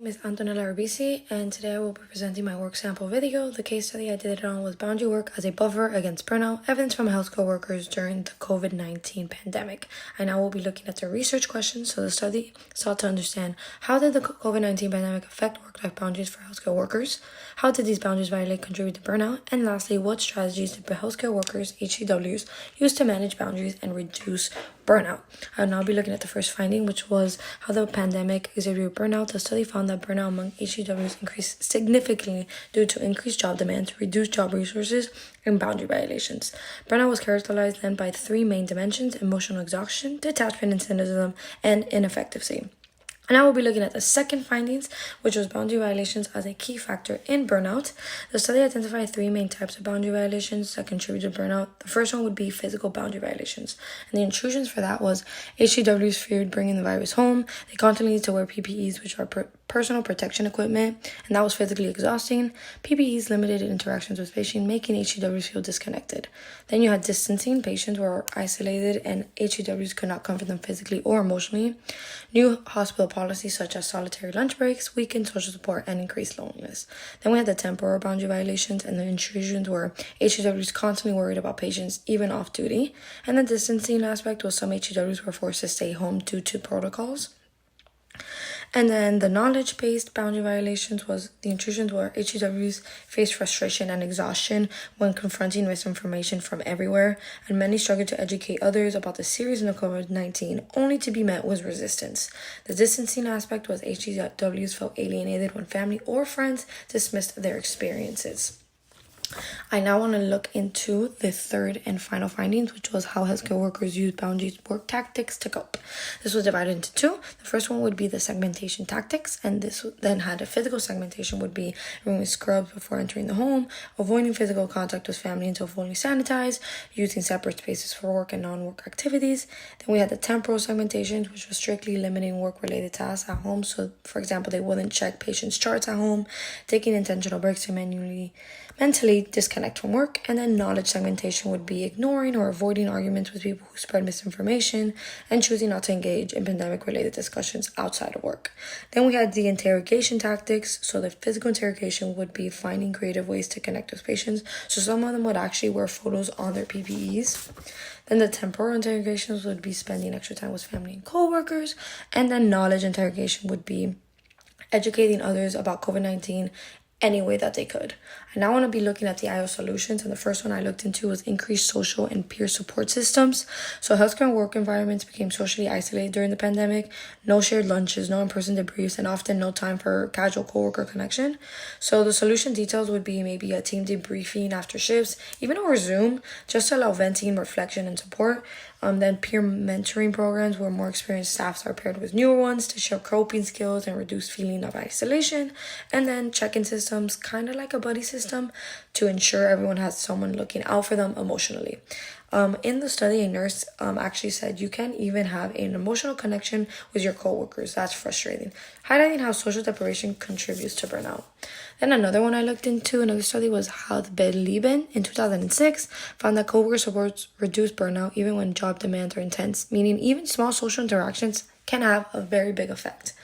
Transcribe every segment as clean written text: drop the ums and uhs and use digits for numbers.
My name is Antonella Ribisi, and today I will be presenting my work sample video. The case study I did it on was boundary work as a buffer against burnout, evidence from healthcare workers during the COVID-19 pandemic. I now will be looking at the research questions. So the study sought to understand how did the COVID-19 pandemic affect work-life boundaries for healthcare workers? How did these boundaries violate contribute to burnout? And lastly, what strategies did healthcare workers, HCWs, use to manage boundaries and reduce burnout? I'll now be looking at the first finding, which was how the pandemic exhibited burnout. The study found that burnout among HCWs increased significantly due to increased job demands, reduced job resources, and boundary violations. Burnout was characterized then by three main dimensions: emotional exhaustion, detachment and cynicism, and ineffectiveness. And I will be looking at the second findings, which was boundary violations as a key factor in burnout. The study identified three main types of boundary violations that contribute to burnout. The first one would be physical boundary violations. And the intrusions for that was HCWs feared bringing the virus home. They constantly need to wear PPEs, which are personal protection equipment, and that was physically exhausting. PPEs limited interactions with patients, making HCWs feel disconnected. Then you had distancing. Patients were isolated, and HCWs could not comfort them physically or emotionally. New hospital policies such as solitary lunch breaks, weakened social support, and increased loneliness. Then we had the temporal boundary violations, and the intrusions were HCWs constantly worried about patients, even off duty. And the distancing aspect was some HCWs were forced to stay home due to protocols. And then the knowledge-based boundary violations was the intrusions where HCWs faced frustration and exhaustion when confronting misinformation from everywhere, and many struggled to educate others about the seriousness of COVID-19, only to be met with resistance. The distancing aspect was HCWs felt alienated when family or friends dismissed their experiences. I now want to look into the third and final findings, which was how healthcare workers use boundaries work tactics to cope. This was divided into two. The first one would be the segmentation tactics, and this then had a physical segmentation would be removing scrubs before entering the home, avoiding physical contact with family until fully sanitized, using separate spaces for work and non-work activities. Then we had the temporal segmentation, which was strictly limiting work-related tasks at home. So, for example, they wouldn't check patients' charts at home, taking intentional breaks to mentally disconnect from work. And then knowledge segmentation would be ignoring or avoiding arguments with people who spread misinformation and choosing not to engage in pandemic-related discussions outside of work. Then we had the interrogation tactics. So the physical interrogation would be finding creative ways to connect with patients. So some of them would actually wear photos on their PPEs. Then the temporal interrogations would be spending extra time with family and co-workers. And then knowledge interrogation would be educating others about COVID-19 any way that they could. I now want to be looking at the IO solutions, and the first one I looked into was increased social and peer support systems. So healthcare and work environments became socially isolated during the pandemic. No shared lunches, no in-person debriefs, and often no time for casual coworker connection. So the solution details would be maybe a team debriefing after shifts, even over Zoom, just to allow venting, reflection, and support. Then peer mentoring programs where more experienced staffs are paired with newer ones to share coping skills and reduce feeling of isolation. And then check-in systems, kind of like a buddy system, to ensure everyone has someone looking out for them emotionally. In the study, a nurse actually said you can even have an emotional connection with your coworkers. That's frustrating, highlighting how social separation contributes to burnout. Then another one I looked into, another study, was how the Belieben in 2006 found that coworker supports reduce burnout even when job demands are intense, meaning even small social interactions can have a very big effect.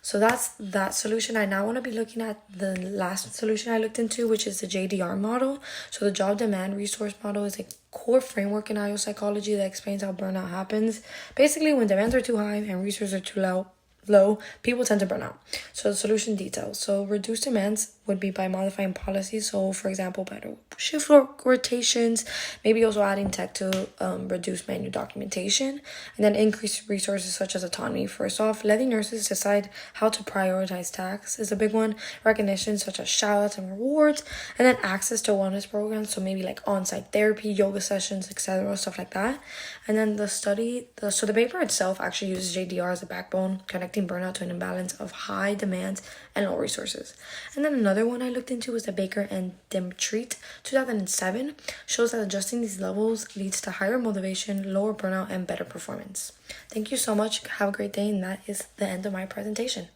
So that's that solution. I now want to be looking at the last solution I looked into, which is the JDR model. So the job demand resource model is a core framework in IO psychology that explains how burnout happens. Basically, when demands are too high and resources are too low, people tend to burn out. So the solution details. So reduced demands would be by modifying policies. So for example, better shift work rotations, maybe also adding tech to reduce manual documentation, and then increase resources such as autonomy. First off, letting nurses decide how to prioritize tasks is a big one. Recognition such as shout-outs and rewards, and then access to wellness programs. So maybe like on-site therapy, yoga sessions, etc., stuff like that. And then the paper itself actually uses JDR as a backbone, connecting burnout to an imbalance of high demands and low resources. And then another one I looked into was the Baker and Demetreat 2007, shows that adjusting these levels leads to higher motivation, lower burnout, and better performance. Thank you so much. Have a great day, and that is the end of my presentation.